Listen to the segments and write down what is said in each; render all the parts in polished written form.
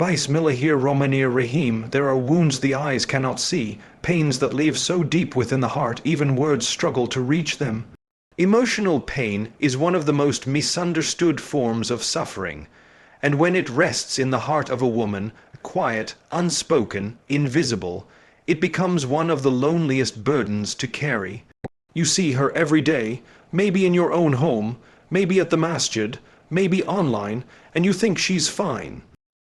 Bismillahirrahmanirrahim. There are wounds the eyes cannot see, pains that live so deep within the heart even words struggle to reach them. Emotional pain is one of the most misunderstood forms of suffering, and when it rests in the heart of a woman, quiet, unspoken, invisible, it becomes one of the loneliest burdens to carry. You see her every day, maybe in your own home, maybe at the masjid, maybe online, and you think she's fine.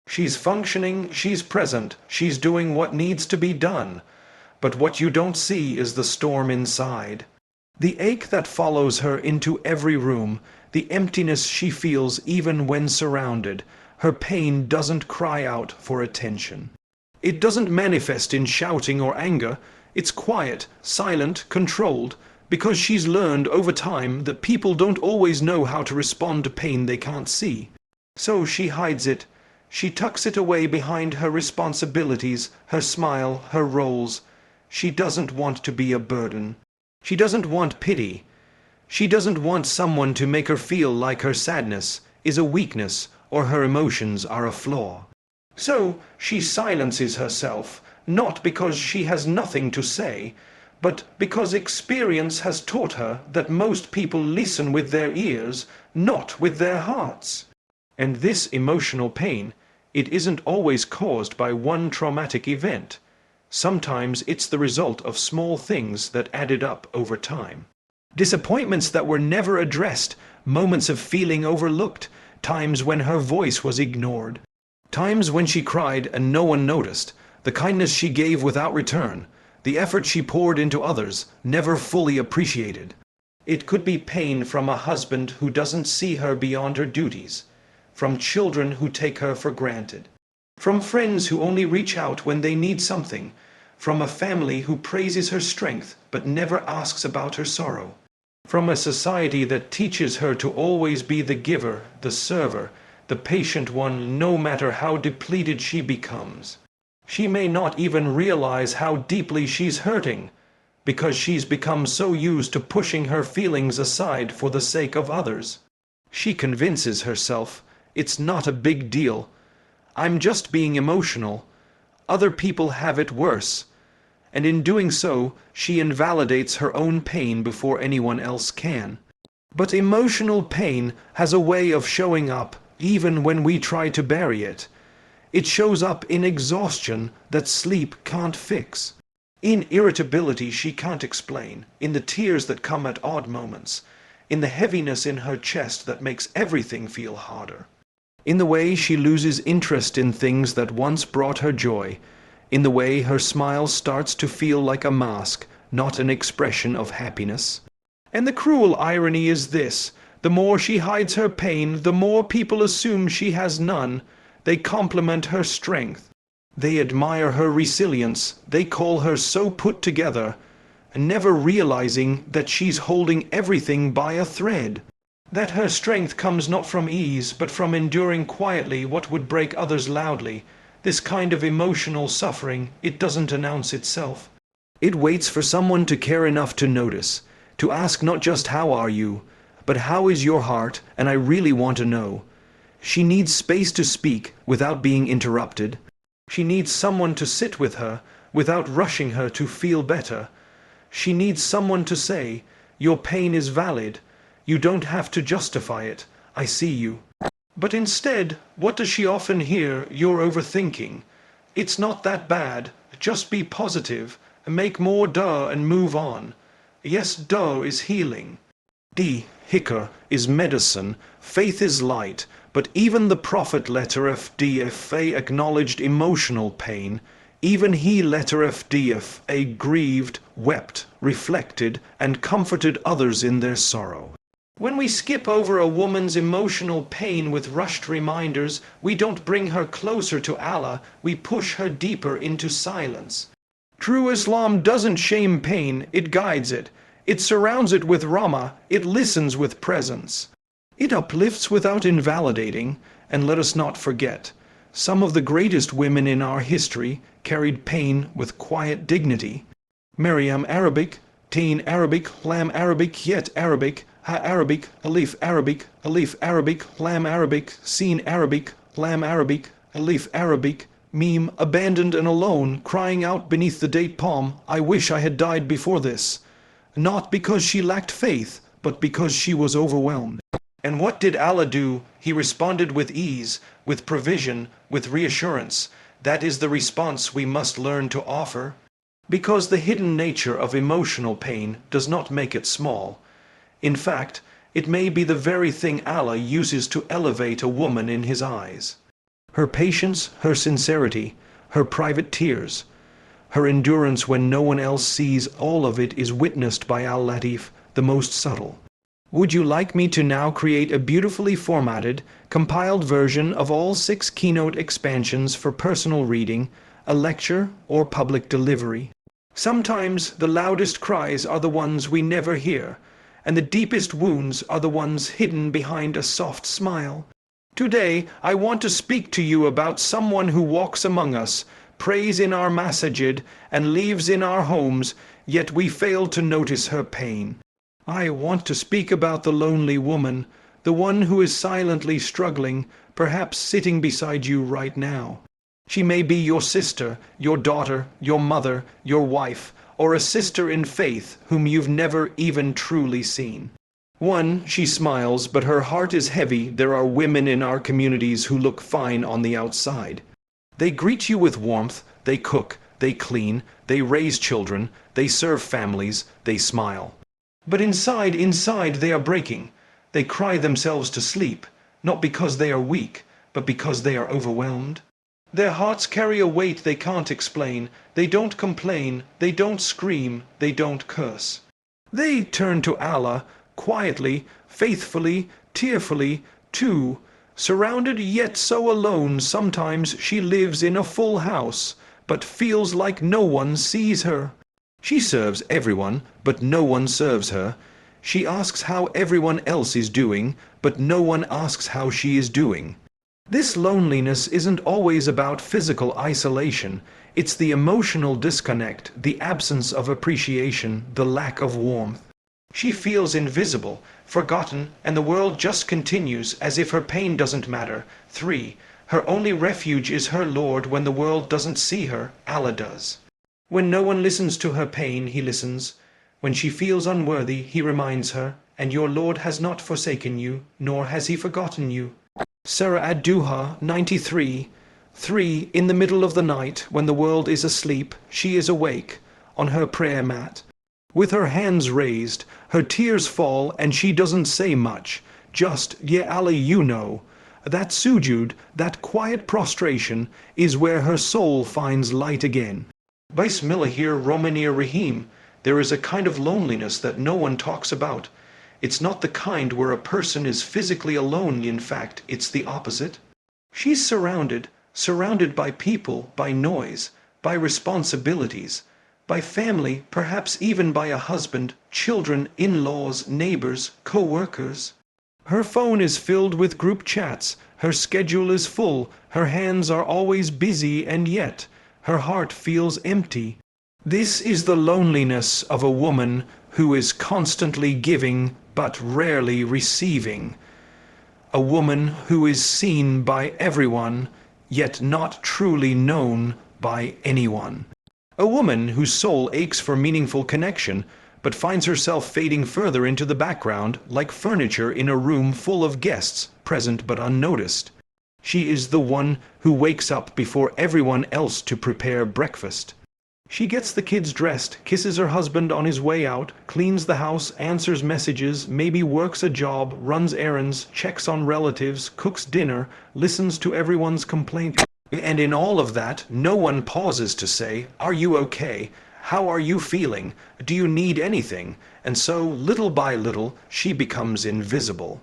She's functioning, she's present, she's doing what needs to be done. But what you don't see is the storm inside. The ache that follows her into every room, the emptiness she feels even when surrounded. Her pain doesn't cry out for attention. It doesn't manifest in shouting or anger. It's quiet, silent, controlled, because she's learned over time that people don't always know how to respond to pain they can't see. So she hides it. She tucks it away behind her responsibilities, her smile, her roles. She doesn't want to be a burden. She doesn't want pity. She doesn't want someone to make her feel like her sadness is a weakness or her emotions are a flaw. So she silences herself, not because she has nothing to say, but because experience has taught her that most people listen with their ears, not with their hearts. And this emotional pain, it isn't always caused by one traumatic event. Sometimes it's the result of small things that added up over time. Disappointments that were never addressed, moments of feeling overlooked, times when her voice was ignored, times when she cried and no one noticed, the kindness she gave without return, the effort she poured into others, never fully appreciated. It could be pain from a husband who doesn't see her beyond her duties, from children who take her for granted, from friends who only reach out when they need something, from a family who praises her strength but never asks about her sorrow, from a society that teaches her to always be the giver, the server, the patient one, no matter how depleted she becomes. She may not even realize how deeply she's hurting, because she's become so used to pushing her feelings aside for the sake of others. She convinces herself, it's not a big deal. I'm just being emotional. Other people have it worse. And in doing so, she invalidates her own pain before anyone else can. But emotional pain has a way of showing up even when we try to bury it. It shows up in exhaustion that sleep can't fix, in irritability she can't explain, in the tears that come at odd moments, in the heaviness in her chest that makes everything feel harder, in the way she loses interest in things that once brought her joy, in the way her smile starts to feel like a mask, not an expression of happiness. And the cruel irony is this: the more she hides her pain, the more people assume she has none. They compliment her strength. They admire her resilience. They call her so put together, never realizing that she's holding everything by a thread. That her strength comes not from ease, but from enduring quietly what would break others loudly. This kind of emotional suffering, it doesn't announce itself. It waits for someone to care enough to notice, to ask not just how are you, but how is your heart, and I really want to know. She needs space to speak without being interrupted. She needs someone to sit with her without rushing her to feel better. She needs someone to say, your pain is valid. You don't have to justify it. I see you. But instead, what does she often hear? You're overthinking. It's not that bad. Just be positive. Make more duh and move on. Yes, duh is healing. Hikr is medicine. Faith is light. But even the Prophet FDFA acknowledged emotional pain. Even he FDFA grieved, wept, reflected, and comforted others in their sorrow. When we skip over a woman's emotional pain with rushed reminders, we don't bring her closer to Allah, we push her deeper into silence. True Islam doesn't shame pain, it guides it. It surrounds it with rahmah, it listens with presence. It uplifts without invalidating, and let us not forget, some of the greatest women in our history carried pain with quiet dignity. Maryam Arabic, Teen Arabic, Lam Arabic, Yet Arabic, Ha Arabic, Alif Arabic, Alif Arabic, Lam Arabic, Sin Arabic, Lam Arabic, Alif Arabic, meme, abandoned and alone, crying out beneath the date palm, I wish I had died before this. Not because she lacked faith, but because she was overwhelmed. And what did Allah do? He responded with ease, with provision, with reassurance. That is the response we must learn to offer. Because the hidden nature of emotional pain does not make it small. In fact, it may be the very thing Allah uses to elevate a woman in His eyes. Her patience, her sincerity, her private tears, her endurance when no one else sees, all of it is witnessed by Al-Latif, the most subtle. Would you like me to now create a beautifully formatted, compiled version of all 6 keynote expansions for personal reading, a lecture, or public delivery? Sometimes the loudest cries are the ones we never hear, and the deepest wounds are the ones hidden behind a soft smile. Today, I want to speak to you about someone who walks among us, prays in our masajid, and lives in our homes, yet we fail to notice her pain. I want to speak about the lonely woman, the one who is silently struggling, perhaps sitting beside you right now. She may be your sister, your daughter, your mother, your wife, or a sister in faith whom you've never even truly seen. One, she smiles, but her heart is heavy. There are women in our communities who look fine on the outside. They greet you with warmth, they cook, they clean, they raise children, they serve families, they smile. But inside they are breaking. They cry themselves to sleep, not because they are weak, but because they are overwhelmed. Their hearts carry a weight they can't explain. They don't complain, they don't scream, they don't curse. They turn to Allah, quietly, faithfully, tearfully, too. Surrounded yet so alone, sometimes she lives in a full house, but feels like no one sees her. She serves everyone, but no one serves her. She asks how everyone else is doing, but no one asks how she is doing. This loneliness isn't always about physical isolation. It's the emotional disconnect, the absence of appreciation, the lack of warmth. She feels invisible, forgotten, and the world just continues as if her pain doesn't matter. 3. Her only refuge is her Lord. When the world doesn't see her, Allah does. When no one listens to her pain, He listens. When she feels unworthy, He reminds her, and your Lord has not forsaken you, nor has He forgotten you. Surah Ad-Duha 93. 3. In the middle of the night, when the world is asleep, she is awake, on her prayer mat. With her hands raised, her tears fall, and she doesn't say much. Just, Ya Allah, you know. That sujud, that quiet prostration, is where her soul finds light again. Bismillahir-Rahmanir-Rahim. There is a kind of loneliness that no one talks about. It's not the kind where a person is physically alone. In fact, it's the opposite. She's surrounded by people, by noise, by responsibilities, by family, perhaps even by a husband, children, in-laws, neighbors, co-workers. Her phone is filled with group chats, her schedule is full, her hands are always busy, and yet her heart feels empty. This is the loneliness of a woman who is constantly giving but rarely receiving. A woman who is seen by everyone, yet not truly known by anyone. A woman whose soul aches for meaningful connection, but finds herself fading further into the background, like furniture in a room full of guests, present but unnoticed. She is the one who wakes up before everyone else to prepare breakfast. She gets the kids dressed, kisses her husband on his way out, cleans the house, answers messages, maybe works a job, runs errands, checks on relatives, cooks dinner, listens to everyone's complaints. And in all of that, no one pauses to say, "Are you okay? How are you feeling? Do you need anything?" And so, little by little, she becomes invisible.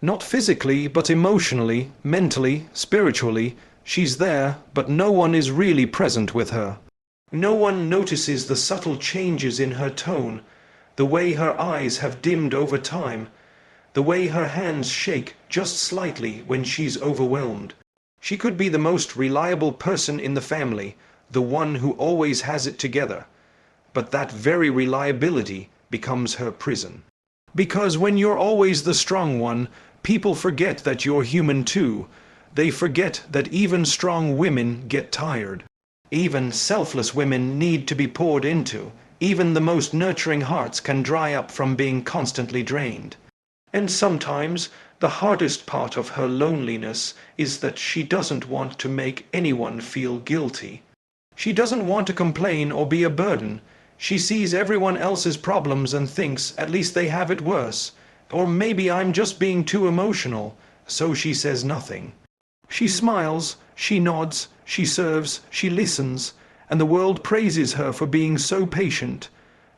Not physically, but emotionally, mentally, spiritually, she's there, but no one is really present with her. No one notices the subtle changes in her tone, the way her eyes have dimmed over time, the way her hands shake just slightly when she's overwhelmed. She could be the most reliable person in the family, the one who always has it together, but that very reliability becomes her prison. Because when you're always the strong one, people forget that you're human too. They forget that even strong women get tired. Even selfless women need to be poured into. Even the most nurturing hearts can dry up from being constantly drained. And sometimes the hardest part of her loneliness is that she doesn't want to make anyone feel guilty. She doesn't want to complain or be a burden. She sees everyone else's problems and thinks at least they have it worse. Or maybe I'm just being too emotional, so she says nothing. She smiles, she nods, she serves, she listens, and the world praises her for being so patient,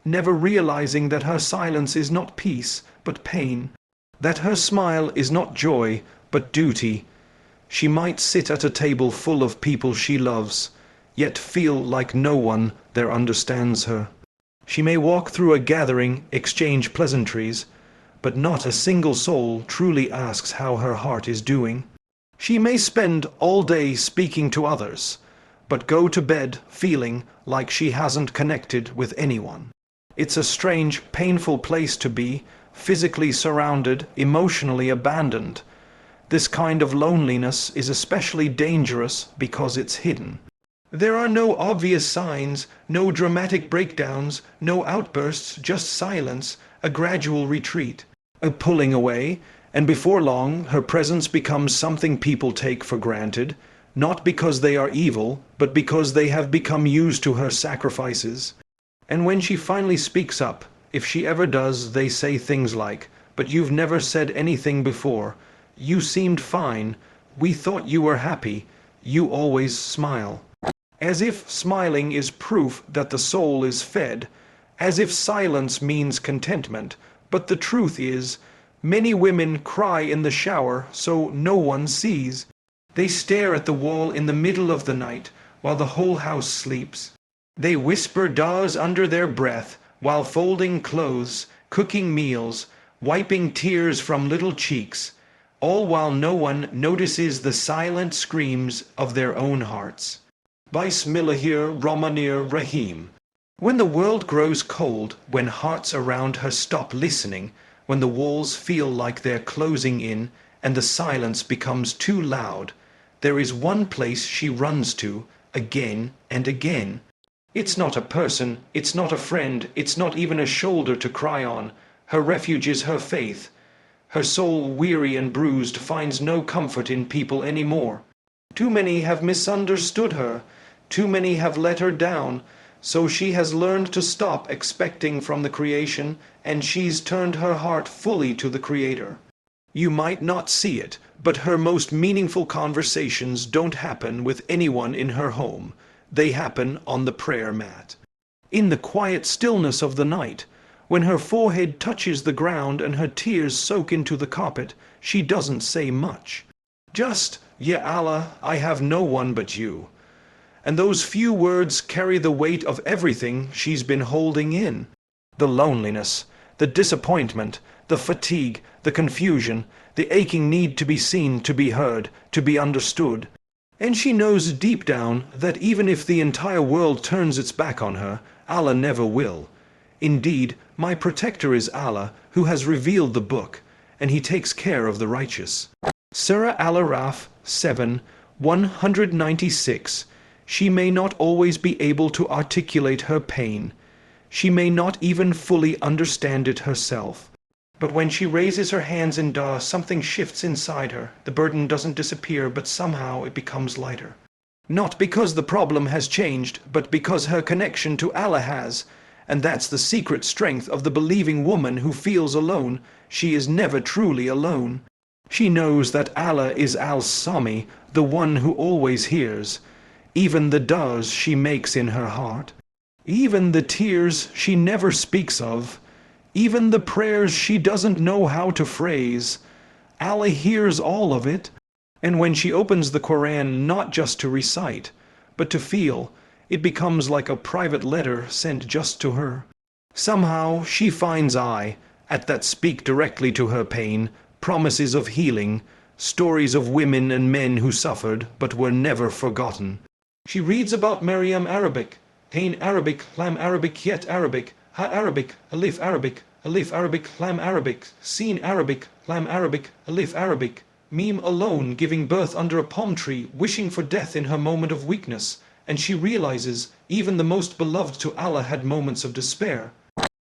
never realizing that her silence is not peace, but pain, that her smile is not joy, but duty. She might sit at a table full of people she loves, yet feel like no one there understands her. She may walk through a gathering, exchange pleasantries, but not a single soul truly asks how her heart is doing. She may spend all day speaking to others, but go to bed feeling like she hasn't connected with anyone. It's a strange, painful place to be, physically surrounded, emotionally abandoned. This kind of loneliness is especially dangerous because it's hidden. There are no obvious signs, no dramatic breakdowns, no outbursts, just silence, a gradual retreat, a pulling away, and before long her presence becomes something people take for granted, not because they are evil, but because they have become used to her sacrifices. And when she finally speaks up, if she ever does, they say things like, "But you've never said anything before. You seemed fine. We thought you were happy. You always smile." As if smiling is proof that the soul is fed, as if silence means contentment. But the truth is, many women cry in the shower so no one sees. They stare at the wall in the middle of the night while the whole house sleeps. They whisper duhs under their breath while folding clothes, cooking meals, wiping tears from little cheeks, all while no one notices the silent screams of their own hearts. Bismillahir-Rahmanir-Rahim. When the world grows cold, when hearts around her stop listening, when the walls feel like they're closing in and the silence becomes too loud, there is one place she runs to again and again. It's not a person, it's not a friend, it's not even a shoulder to cry on. Her refuge is her faith. Her soul, weary and bruised, finds no comfort in people anymore. Too many have misunderstood her. Too many have let her down. So she has learned to stop expecting from the creation, and she's turned her heart fully to the Creator. You might not see it, but her most meaningful conversations don't happen with anyone in her home. They happen on the prayer mat. In the quiet stillness of the night, when her forehead touches the ground and her tears soak into the carpet, she doesn't say much. Just, "Ya Allah, I have no one but you." And those few words carry the weight of everything she's been holding in. The loneliness, the disappointment, the fatigue, the confusion, the aching need to be seen, to be heard, to be understood. And she knows deep down that even if the entire world turns its back on her, Allah never will. Indeed, my protector is Allah, who has revealed the book, and he takes care of the righteous. Surah Al-Araf 7, 196. She may not always be able to articulate her pain. She may not even fully understand it herself. But when she raises her hands in dua, something shifts inside her. The burden doesn't disappear, but somehow it becomes lighter. Not because the problem has changed, but because her connection to Allah has. And that's the secret strength of the believing woman who feels alone. She is never truly alone. She knows that Allah is Al-Sami, the one who always hears. Even the duhs she makes in her heart. Even the tears she never speaks of. Even the prayers she doesn't know how to phrase. Allah hears all of it. And when she opens the Quran not just to recite, but to feel, it becomes like a private letter sent just to her. Somehow she finds at that speak directly to her pain, promises of healing, stories of women and men who suffered but were never forgotten. She reads about Maryam Arabic, Ain Arabic, Lam Arabic, Yet Arabic, Ha Arabic, Alif Arabic, Alif Arabic, Lam Arabic, Sin Arabic, Lam Arabic, Alif Arabic, alone giving birth under a palm tree, wishing for death in her moment of weakness, and she realizes even the most beloved to Allah had moments of despair.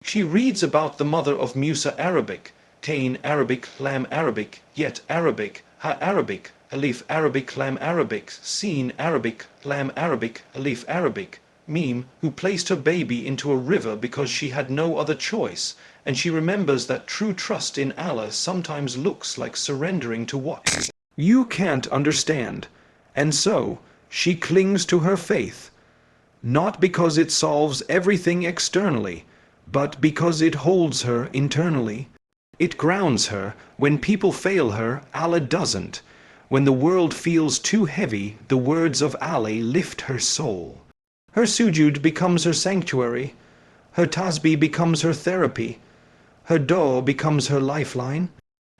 She reads about the mother of Musa Arabic, Tain Arabic, Lam Arabic, Yet Arabic, Ha Arabic, Alif Arabic, Lam Arabic, Sin Arabic, Lam Arabic, Alif Arabic, who placed her baby into a river because she had no other choice, and she remembers that true trust in Allah sometimes looks like surrendering to what you can't understand. And so, she clings to her faith, not because it solves everything externally, but because it holds her internally. It grounds her. When people fail her, Allah doesn't. When the world feels too heavy, the words of Allah lift her soul. Her sujud becomes her sanctuary. Her tasbih becomes her therapy. Her dua becomes her lifeline.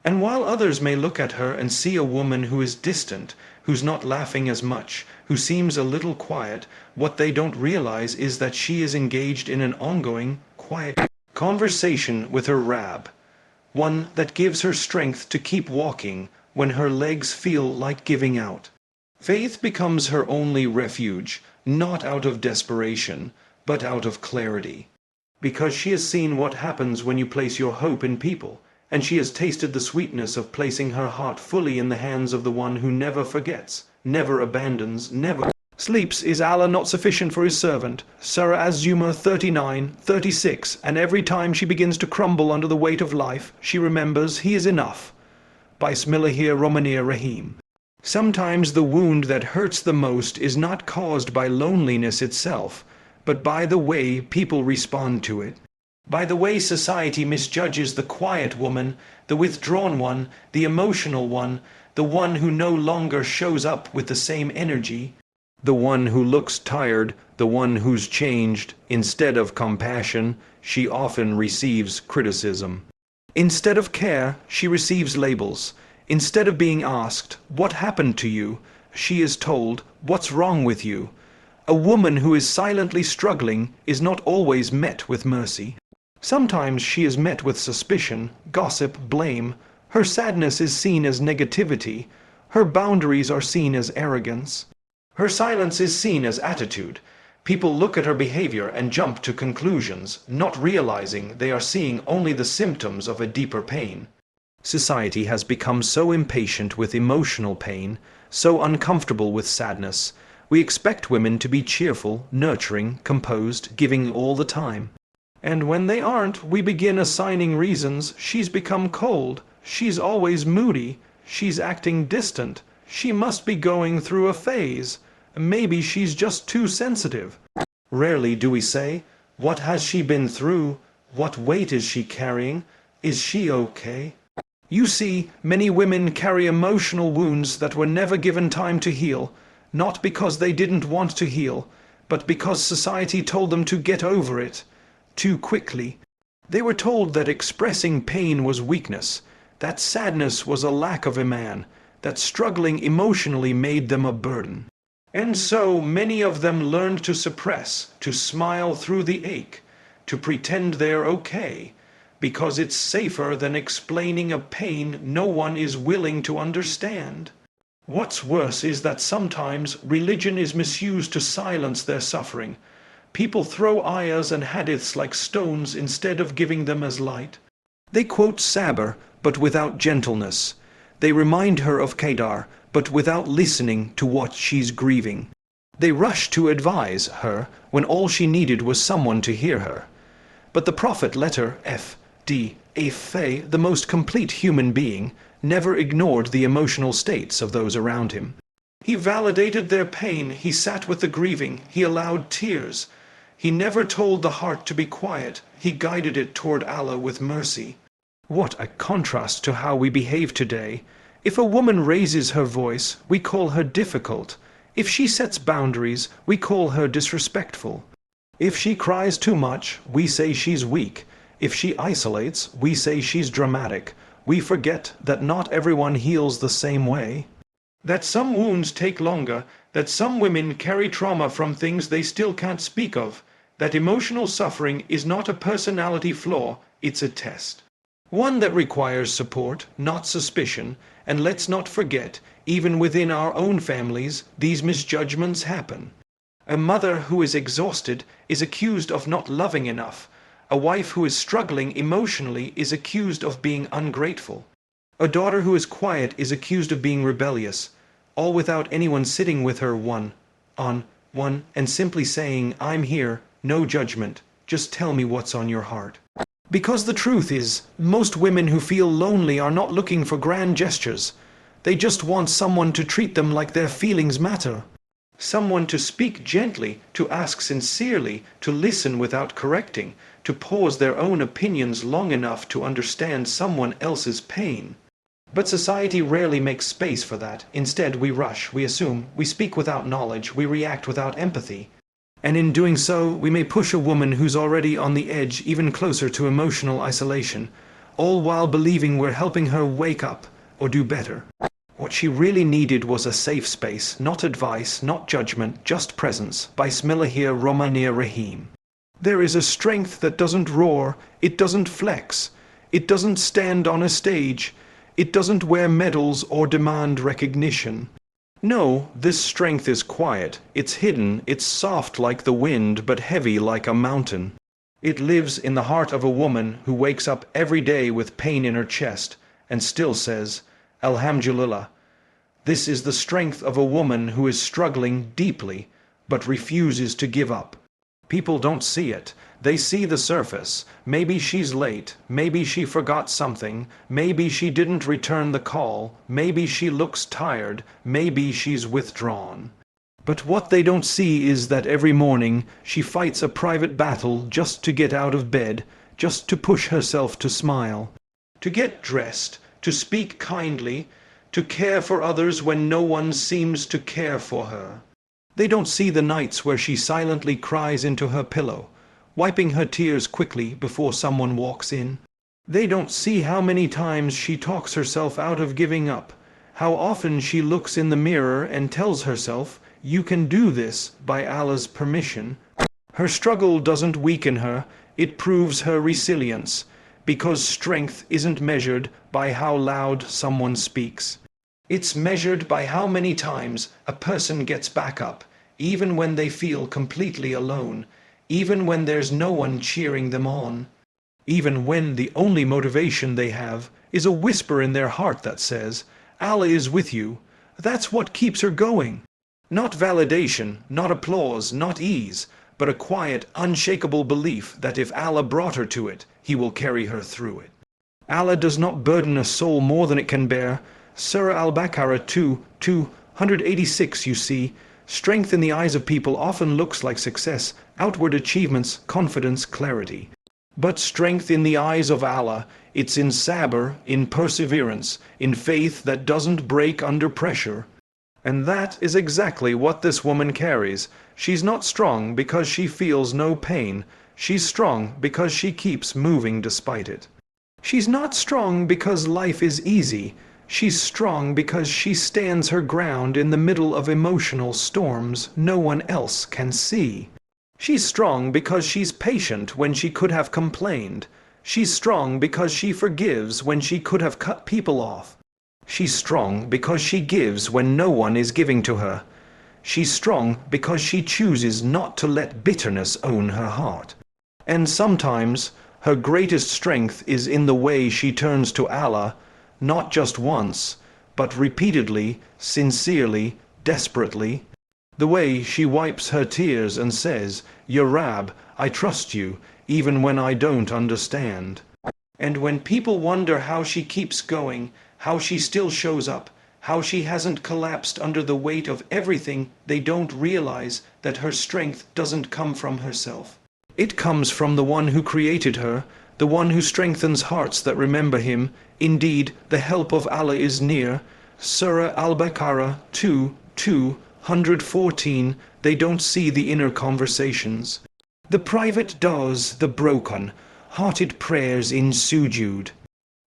And while others may look at her and see a woman who is distant, who's not laughing as much, who seems a little quiet, what they don't realize is that she is engaged in an ongoing, quiet conversation with her Rab, one that gives her strength to keep walking when her legs feel like giving out. Faith becomes her only refuge, not out of desperation, but out of clarity. Because she has seen what happens when you place your hope in people, and she has tasted the sweetness of placing her heart fully in the hands of the one who never forgets, never abandons, never sleeps. Is Allah not sufficient for his servant? Surah Az-Zumar 39:36. And every time she begins to crumble under the weight of life, she remembers he is enough. Bismillahir-Rahmanir-Rahim. Sometimes the wound that hurts the most is not caused by loneliness itself, but by the way people respond to it. By the way society misjudges the quiet woman, the withdrawn one, the emotional one, the one who no longer shows up with the same energy, the one who looks tired, the one who's changed. Instead of compassion, she often receives criticism. Instead of care, she receives labels. Instead of being asked, "What happened to you?" she is told, "What's wrong with you?" A woman who is silently struggling is not always met with mercy. Sometimes she is met with suspicion, gossip, blame. Her sadness is seen as negativity. Her boundaries are seen as arrogance. Her silence is seen as attitude. People look at her behavior and jump to conclusions, not realizing they are seeing only the symptoms of a deeper pain. Society has become so impatient with emotional pain, so uncomfortable with sadness. We expect women to be cheerful, nurturing, composed, giving all the time. And when they aren't, we begin assigning reasons. She's become cold. She's always moody. She's acting distant. She must be going through a phase. Maybe she's just too sensitive. Rarely do we say, "What has she been through? What weight is she carrying? Is she okay?" You see, many women carry emotional wounds that were never given time to heal, not because they didn't want to heal, but because society told them to get over it too quickly. They were told that expressing pain was weakness, that sadness was a lack of iman, that struggling emotionally made them a burden. And so many of them learned to suppress, to smile through the ache, to pretend they're okay, because it's safer than explaining a pain no one is willing to understand. What's worse is that sometimes religion is misused to silence their suffering. People throw ayahs and hadiths like stones instead of giving them as light. They quote sabr, but without gentleness. They remind her of Kedar, but without listening to what she's grieving. They rush to advise her when all she needed was someone to hear her. But the Prophet, letter F.D. the most complete human being, never ignored the emotional states of those around him. He validated their pain, he sat with the grieving, he allowed tears. He never told the heart to be quiet, he guided it toward Allah with mercy. What a contrast to how we behave today. If a woman raises her voice, we call her difficult. If she sets boundaries, we call her disrespectful. If she cries too much, we say she's weak. If she isolates, we say she's dramatic. We forget that not everyone heals the same way. That some wounds take longer, that some women carry trauma from things they still can't speak of, that emotional suffering is not a personality flaw, it's a test. One that requires support, not suspicion, and let's not forget, even within our own families, these misjudgments happen. A mother who is exhausted is accused of not loving enough. A wife who is struggling emotionally is accused of being ungrateful. A daughter who is quiet is accused of being rebellious, all without anyone sitting with her one-on-one and simply saying, "I'm here, no judgment, just tell me what's on your heart." Because the truth is, most women who feel lonely are not looking for grand gestures. They just want someone to treat them like their feelings matter. Someone to speak gently, to ask sincerely, to listen without correcting, to pause their own opinions long enough to understand someone else's pain. But society rarely makes space for that. Instead, we rush, we assume, we speak without knowledge, we react without empathy. And in doing so, we may push a woman who's already on the edge even closer to emotional isolation, all while believing we're helping her wake up or do better. What she really needed was a safe space, not advice, not judgment, just presence. Bismillahir-Rahmanir-Rahim. There is a strength that doesn't roar, it doesn't flex, it doesn't stand on a stage, it doesn't wear medals or demand recognition. No, this strength is quiet, it's hidden, it's soft like the wind but heavy like a mountain. It lives in the heart of a woman who wakes up every day with pain in her chest and still says, "Alhamdulillah." This is the strength of a woman who is struggling deeply but refuses to give up. People don't see it. They see the surface. Maybe she's late. Maybe she forgot something. Maybe she didn't return the call. Maybe she looks tired. Maybe she's withdrawn. But what they don't see is that every morning she fights a private battle just to get out of bed, just to push herself to smile, to get dressed, to speak kindly, to care for others when no one seems to care for her. They don't see the nights where she silently cries into her pillow, wiping her tears quickly before someone walks in. They don't see how many times she talks herself out of giving up, how often she looks in the mirror and tells herself, "You can do this by Allah's permission." Her struggle doesn't weaken her, it proves her resilience, because strength isn't measured by how loud someone speaks. It's measured by how many times a person gets back up, even when they feel completely alone, even when there's no one cheering them on, even when the only motivation they have is a whisper in their heart that says, "Allah is with you." That's what keeps her going. Not validation, not applause, not ease, but a quiet, unshakable belief that if Allah brought her to it, He will carry her through it. Allah does not burden a soul more than it can bear. Surah Al-Baqarah 2:286, you see, strength in the eyes of people often looks like success, outward achievements, confidence, clarity. But strength in the eyes of Allah, it's in sabr, in perseverance, in faith that doesn't break under pressure. And that is exactly what this woman carries. She's not strong because she feels no pain. She's strong because she keeps moving despite it. She's not strong because life is easy. She's strong because she stands her ground in the middle of emotional storms no one else can see. She's strong because she's patient when she could have complained. She's strong because she forgives when she could have cut people off. She's strong because she gives when no one is giving to her. She's strong because she chooses not to let bitterness own her heart. And sometimes her greatest strength is in the way she turns to Allah, not just once, but repeatedly, sincerely, desperately. The way she wipes her tears and says, "Ya Rab, I trust you, even when I don't understand." And when people wonder how she keeps going, how she still shows up, how she hasn't collapsed under the weight of everything, they don't realize that her strength doesn't come from herself. It comes from the one who created her, the one who strengthens hearts that remember him. Indeed, the help of Allah is near. Surah Al-Baqarah 2:214. They don't see the inner conversations, the private du'as, the broken, hearted prayers in sujood.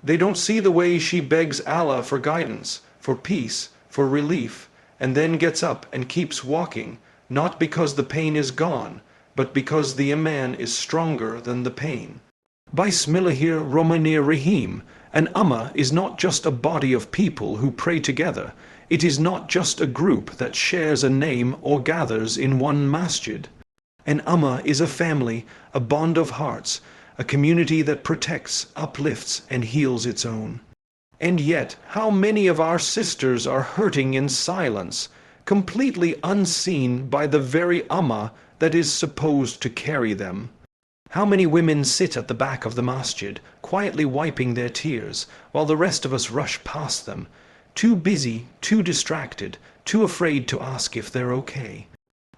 They don't see the way she begs Allah for guidance, for peace, for relief, and then gets up and keeps walking, not because the pain is gone, but because the Iman is stronger than the pain. Bismillahirrahmanirrahim. An ummah is not just a body of people who pray together. It is not just a group that shares a name or gathers in one masjid. An ummah is a family, a bond of hearts, a community that protects, uplifts, and heals its own. And yet, how many of our sisters are hurting in silence, completely unseen by the very ummah that is supposed to carry them? How many women sit at the back of the masjid, quietly wiping their tears, while the rest of us rush past them, too busy, too distracted, too afraid to ask if they're okay?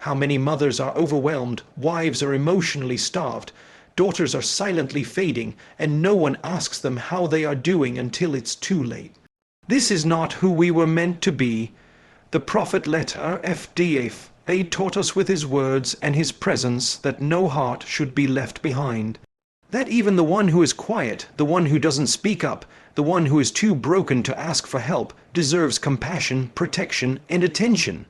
How many mothers are overwhelmed, wives are emotionally starved, daughters are silently fading, and no one asks them how they are doing until it's too late. This is not who we were meant to be. The Prophet let our FDF taught us with his words and his presence that no heart should be left behind. That even the one who is quiet, the one who doesn't speak up, the one who is too broken to ask for help, deserves compassion, protection, and attention.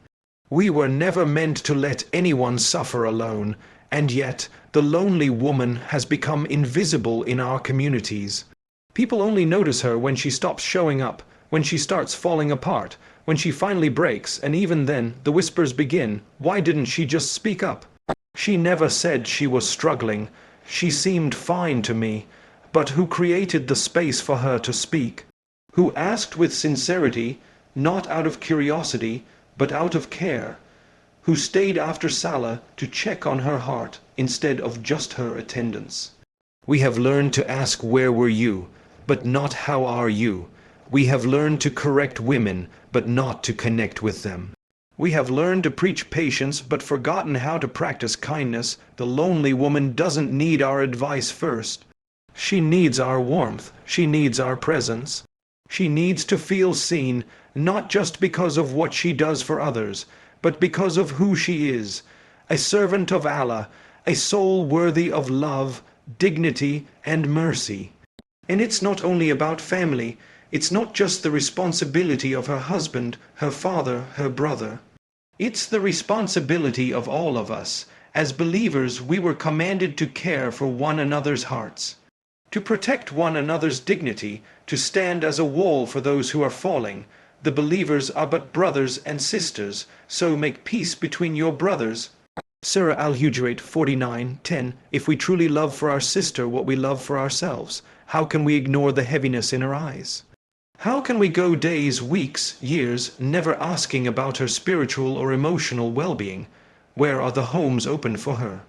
We were never meant to let anyone suffer alone, and yet the lonely woman has become invisible in our communities. People only notice her when she stops showing up, when she starts falling apart, when she finally breaks, and even then the whispers begin. Why didn't she just speak up? She never said she was struggling. She seemed fine to me. But who created the space for her to speak? Who asked with sincerity, not out of curiosity, but out of care? Who stayed after Salah to check on her heart instead of just her attendance? We have learned to ask where were you, but not how are you. We have learned to correct women, but not to connect with them. We have learned to preach patience, but forgotten how to practice kindness. The lonely woman doesn't need our advice first. She needs our warmth. She needs our presence. She needs to feel seen, not just because of what she does for others, but because of who she is, a servant of Allah, a soul worthy of love, dignity, and mercy. And it's not only about family. It's not just the responsibility of her husband, her father, her brother. It's the responsibility of all of us. As believers, we were commanded to care for one another's hearts, to protect one another's dignity, to stand as a wall for those who are falling. The believers are but brothers and sisters, so make peace between your brothers. Surah Al-Hujurat 49:10. If we truly love for our sister what we love for ourselves, how can we ignore the heaviness in her eyes? How can we go days, weeks, years, never asking about her spiritual or emotional well-being? Where are the homes open for her?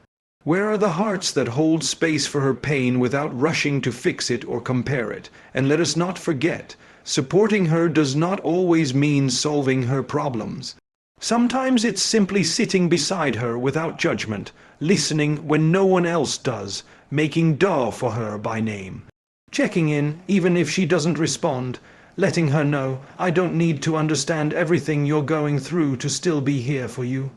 Where are the hearts that hold space for her pain without rushing to fix it or compare it? And let us not forget, supporting her does not always mean solving her problems. Sometimes it's simply sitting beside her without judgment, listening when no one else does, making dua for her by name, checking in even if she doesn't respond, letting her know, I don't need to understand everything you're going through to still be here for you.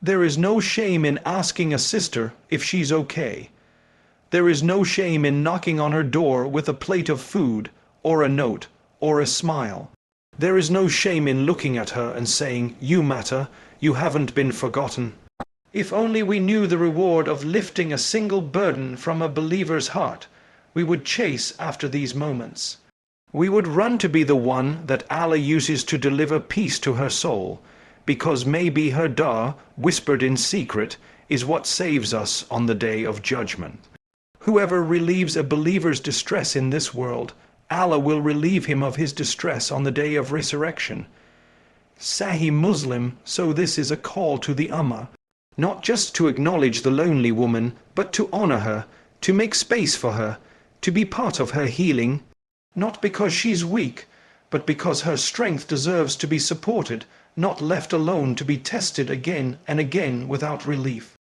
There is no shame in asking a sister if she's okay. There is no shame in knocking on her door with a plate of food, or a note, or a smile. There is no shame in looking at her and saying, you matter, you haven't been forgotten. If only we knew the reward of lifting a single burden from a believer's heart, we would chase after these moments. We would run to be the one that Allah uses to deliver peace to her soul, because maybe her dua, whispered in secret, is what saves us on the day of judgment. Whoever relieves a believer's distress in this world, Allah will relieve him of his distress on the day of resurrection. Sahih Muslim, so this is a call to the Ummah, not just to acknowledge the lonely woman, but to honor her, to make space for her, to be part of her healing, not because she's weak, but because her strength deserves to be supported, not left alone to be tested again and again without relief.